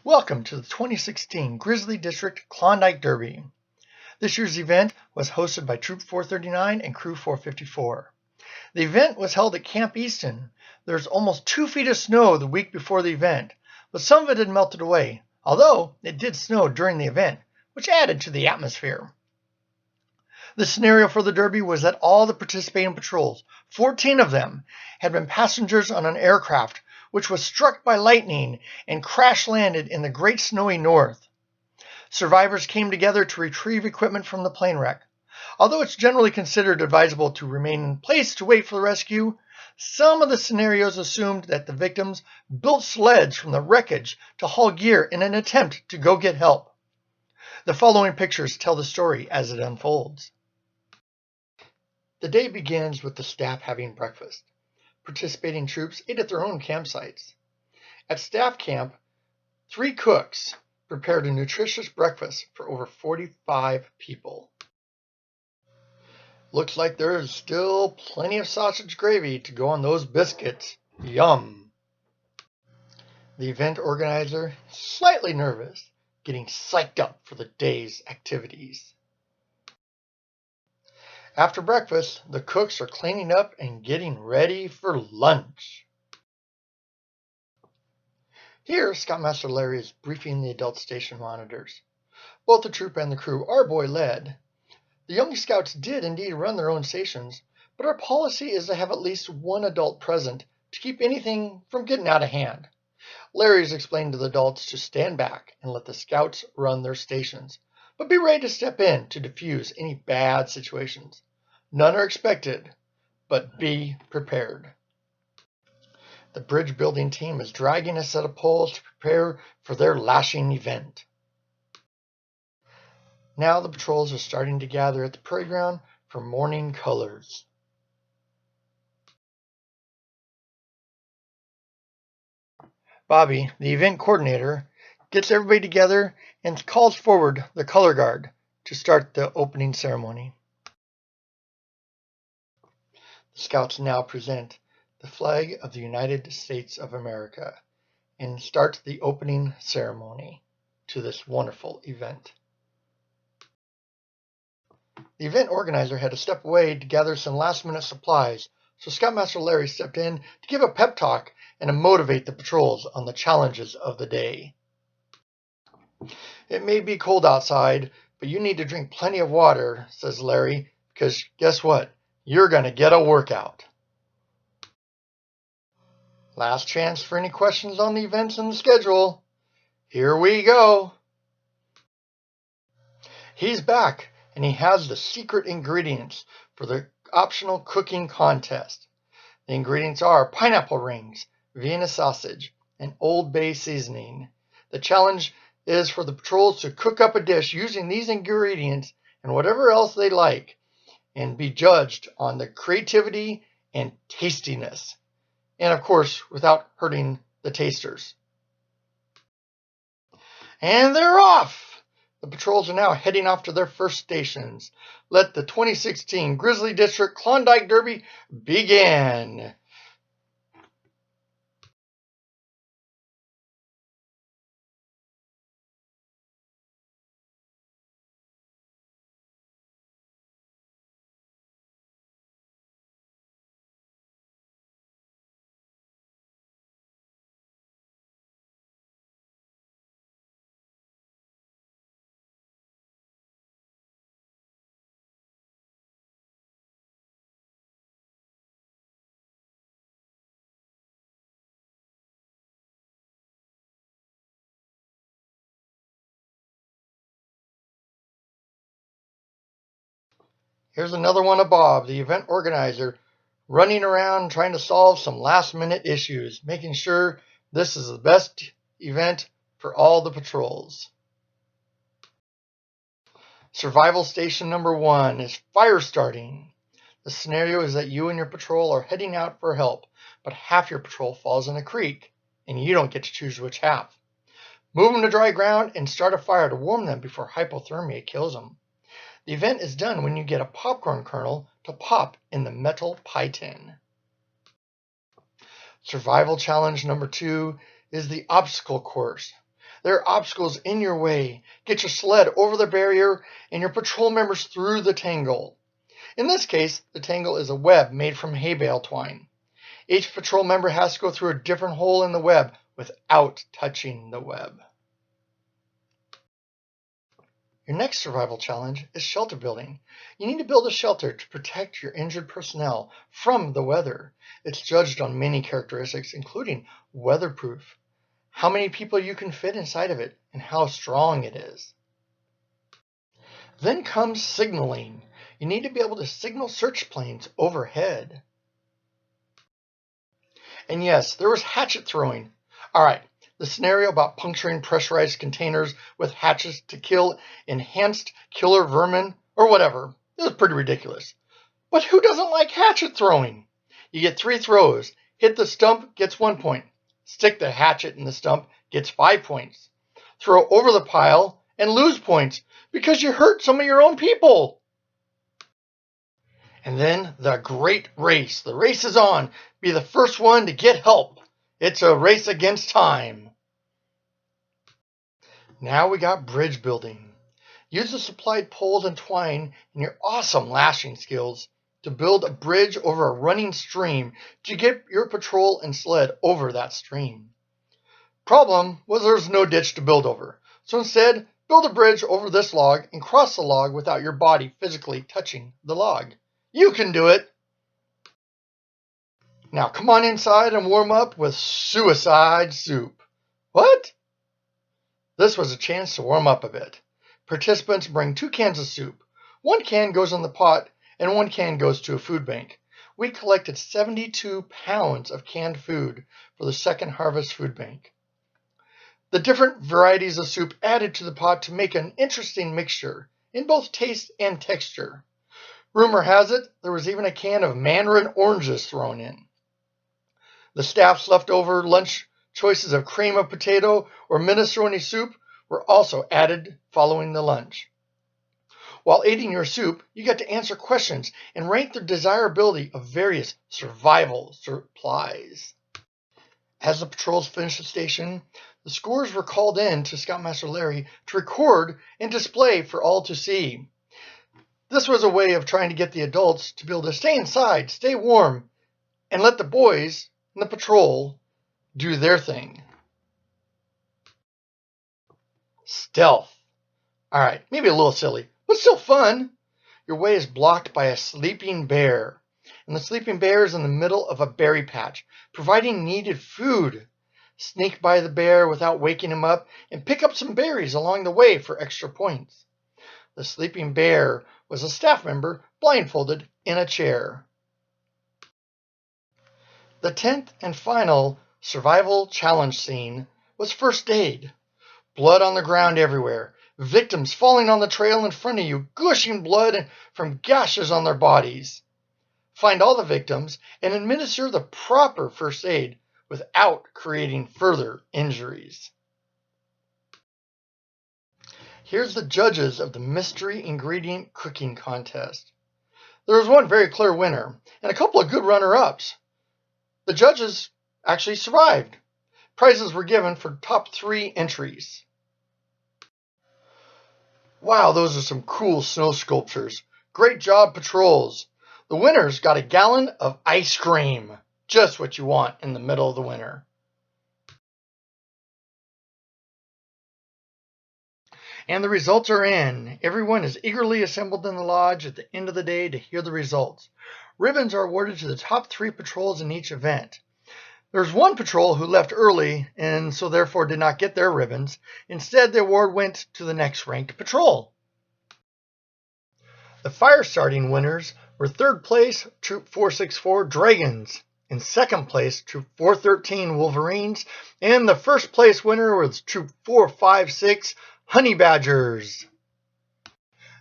Welcome to the 2016 Grizzly District Klondike Derby. This year's event was hosted by Troop 439 and Crew 454. The event was held at Camp Easton. There's almost 2 feet of snow the week before the event, but some of it had melted away, although it did snow during the event, which added to the atmosphere. The scenario for the Derby was that all the participating patrols, 14 of them, had been passengers on an aircraft which was struck by lightning and crash landed in the Great Snowy North. Survivors came together to retrieve equipment from the plane wreck. Although it's generally considered advisable to remain in place to wait for the rescue, some of the scenarios assumed that the victims built sleds from the wreckage to haul gear in an attempt to go get help. The following pictures tell the story as it unfolds. The day begins with the staff having breakfast. Participating troops ate at their own campsites. At staff camp, 3 cooks prepared a nutritious breakfast for over 45 people. Looks like there is still plenty of sausage gravy to go on those biscuits. Yum! The event organizer, slightly nervous, getting psyched up for the day's activities. After breakfast, the cooks are cleaning up and getting ready for lunch. Here, Scoutmaster Larry is briefing the adult station monitors. Both the troop and the crew are boy-led. The young scouts did indeed run their own stations, but our policy is to have at least one adult present to keep anything from getting out of hand. Larry is explaining to the adults to stand back and let the scouts run their stations, but be ready to step in to defuse any bad situations. None are expected, but be prepared. The bridge building team is dragging a set of poles to prepare for their lashing event. Now the patrols are starting to gather at the parade ground for morning colors. Bobby, the event coordinator, gets everybody together and calls forward the color guard to start the opening ceremony. The scouts now present the flag of the United States of America and start the opening ceremony to this wonderful event. The event organizer had to step away to gather some last-minute supplies, so Scoutmaster Larry stepped in to give a pep talk and to motivate the patrols on the challenges of the day. It may be cold outside, but you need to drink plenty of water, says Larry, because guess what? You're going to get a workout. Last chance for any questions on the events and the schedule. Here we go. He's back, and he has the secret ingredients for the optional cooking contest. The ingredients are pineapple rings, Vienna sausage, and Old Bay seasoning. The challenge is for the patrols to cook up a dish using these ingredients and whatever else they like, and be judged on the creativity and tastiness, and of course without hurting the tasters. And they're off! The patrols are now heading off to their first stations. Let the 2016 Grizzly District Klondike Derby begin! Here's another one of Bob, the event organizer, running around trying to solve some last-minute issues, making sure this is the best event for all the patrols. Survival station number 1 is fire starting. The scenario is that you and your patrol are heading out for help, but half your patrol falls in a creek, and you don't get to choose which half. Move them to dry ground and start a fire to warm them before hypothermia kills them. The event is done when you get a popcorn kernel to pop in the metal pie tin. Survival challenge number 2 is the obstacle course. There are obstacles in your way. Get your sled over the barrier and your patrol members through the tangle. In this case, the tangle is a web made from hay bale twine. Each patrol member has to go through a different hole in the web without touching the web. Your next survival challenge is shelter building. You need to build a shelter to protect your injured personnel from the weather. It's judged on many characteristics, including weatherproof, how many people you can fit inside of it, and how strong it is. Then comes signaling. You need to be able to signal search planes overhead. And yes, there was hatchet throwing. All right. The scenario about puncturing pressurized containers with hatchets to kill enhanced killer vermin or whatever, it was pretty ridiculous. But who doesn't like hatchet throwing? You get 3 throws. Hit the stump, gets 1 point. Stick the hatchet in the stump, gets 5 points. Throw over the pile and lose points because you hurt some of your own people. And then the great race. The race is on. Be the first one to get help. It's a race against time. Now we got bridge building. Use the supplied poles and twine and your awesome lashing skills to build a bridge over a running stream to get your patrol and sled over that stream. Problem was there's no ditch to build over. So instead, build a bridge over this log and cross the log without your body physically touching the log. You can do it! Now come on inside and warm up with suicide soup. What? This was a chance to warm up a bit. Participants bring 2 cans of soup. 1 can goes in the pot and 1 can goes to a food bank. We collected 72 pounds of canned food for the Second Harvest Food Bank. The different varieties of soup added to the pot to make an interesting mixture in both taste and texture. Rumor has it there was even a can of mandarin oranges thrown in. The staff's leftover lunch choices of cream of potato or minestrone soup were also added following the lunch. While eating your soup, you get to answer questions and rank the desirability of various survival supplies. As the patrols finished the station, the scores were called in to Scoutmaster Larry to record and display for all to see. This was a way of trying to get the adults to be able to stay inside, stay warm, and let the boys in the patrol do their thing. Stealth. Alright, maybe a little silly, but still fun. Your way is blocked by a sleeping bear. And the sleeping bear is in the middle of a berry patch, providing needed food. Sneak by the bear without waking him up and pick up some berries along the way for extra points. The sleeping bear was a staff member blindfolded in a chair. The 10th and final survival challenge scene was first aid. Blood on the ground everywhere. Victims falling on the trail in front of you, gushing blood from gashes on their bodies. Find all the victims and administer the proper first aid without creating further injuries. Here's the judges of the mystery ingredient cooking contest. There was one very clear winner and a couple of good runner-ups. The judges actually survived. Prizes were given for top 3 entries. Wow, those are some cool snow sculptures. Great job, patrols. The winners got a gallon of ice cream. Just what you want in the middle of the winter. And the results are in. Everyone is eagerly assembled in the lodge at the end of the day to hear the results. Ribbons are awarded to the top 3 patrols in each event. There's one patrol who left early and so therefore did not get their ribbons. Instead, the award went to the next ranked patrol. The fire starting winners were 3rd place Troop 464 Dragons, in 2nd place Troop 413 Wolverines, and the 1st place winner was Troop 456 Honey Badgers.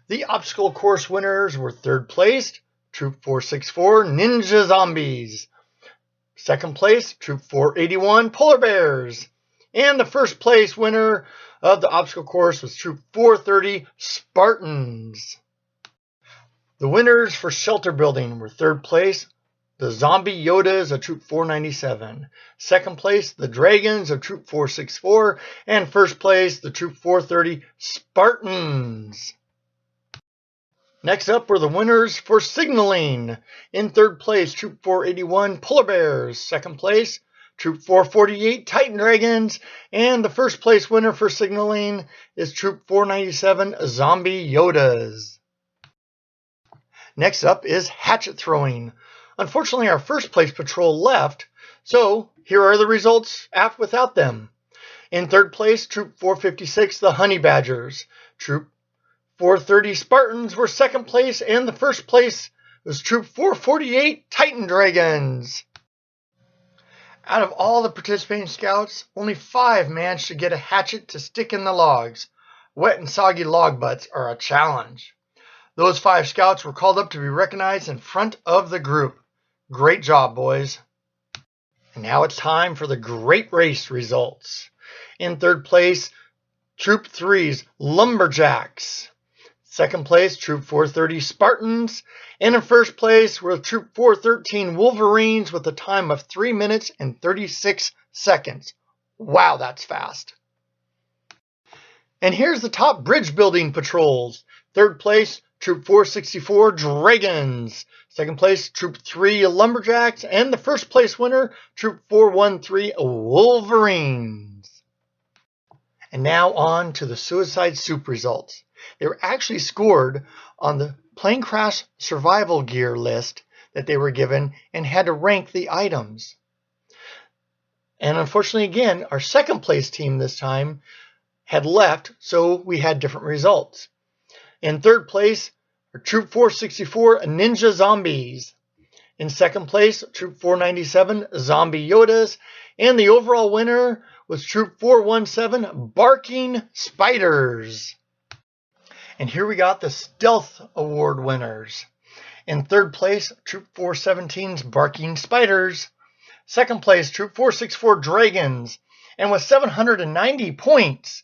The obstacle course winners were 3rd place Troop 464 Ninja Zombies, 2nd place Troop 481 Polar Bears, and the 1st place winner of the obstacle course was Troop 430 Spartans. The winners for shelter building were 3rd place the Zombie Yodas of Troop 497. Second place, the Dragons of Troop 464. And first place, the Troop 430 Spartans. Next up were the winners for signaling. In third place, Troop 481 Polar Bears. Second place, Troop 448 Titan Dragons. And the first place winner for signaling is Troop 497 Zombie Yodas. Next up is hatchet throwing. Unfortunately, our first place patrol left, so here are the results without them. In third place, Troop 456 the Honey Badgers. Troop 430 Spartans were second place, and the first place was Troop 448 Titan Dragons. Out of all the participating scouts, only 5 managed to get a hatchet to stick in the logs. Wet and soggy log butts are a challenge. Those 5 scouts were called up to be recognized in front of the group. Great job, boys. And now it's time for the Great Race results. In third place, Troop 3's Lumberjacks. Second place, Troop 430 Spartans. And in first place were Troop 413 Wolverines with a time of 3 minutes and 36 seconds. Wow, that's fast. And here's the top bridge building patrols. Third place, Troop 464 Dragons. Second place, Troop 3 Lumberjacks. And the first place winner, Troop 413 Wolverines. And now on to the Suicide Soup results. They were actually scored on the plane crash survival gear list that they were given and had to rank the items. And unfortunately, again, our second place team this time had left, so we had different results. In third place, Troop 464 Ninja Zombies. In second place, Troop 497 Zombie Yodas. And the overall winner was Troop 417 Barking Spiders. And here we got the Stealth Award winners. In third place, Troop 417's Barking Spiders. Second place, Troop 464 Dragons. And with 790 points,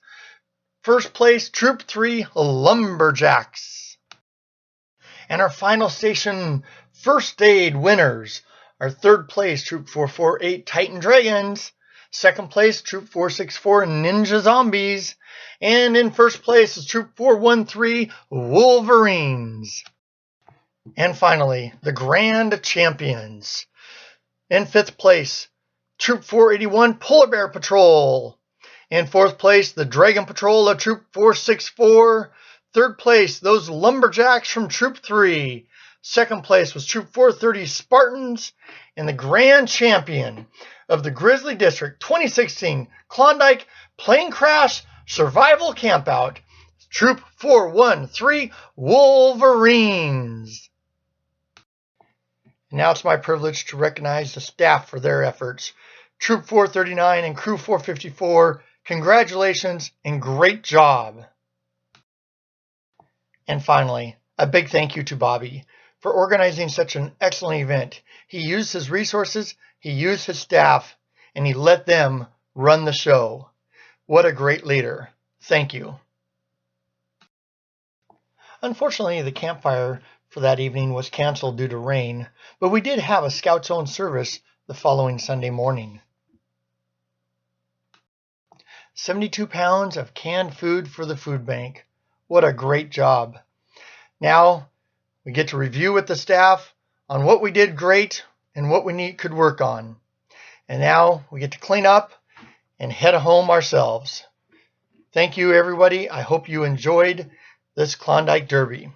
first place, Troop 3 Lumberjacks. And our final station first aid winners are third place, Troop 448 Titan Dragons. Second place, Troop 464 Ninja Zombies. And in first place is Troop 413 Wolverines. And finally, the Grand Champions. In fifth place, Troop 481 Polar Bear Patrol. In fourth place, the Dragon Patrol of Troop 464. Third place, those Lumberjacks from Troop 3. Second place was Troop 430 Spartans. And the Grand Champion of the Grizzly District 2016 Klondike Plane Crash Survival Campout, Troop 413 Wolverines. Now it's my privilege to recognize the staff for their efforts. Troop 439 and Crew 454, congratulations and great job. And finally, a big thank you to Bobby for organizing such an excellent event. He used his resources, he used his staff, and he let them run the show. What a great leader. Thank you. Unfortunately, the campfire for that evening was canceled due to rain, but we did have a Scouts Own service the following Sunday morning. 72 pounds of canned food for the food bank. What a great job. Now we get to review with the staff on what we did great and what we could work on. And now we get to clean up and head home ourselves. Thank you, everybody. I hope you enjoyed this Klondike Derby.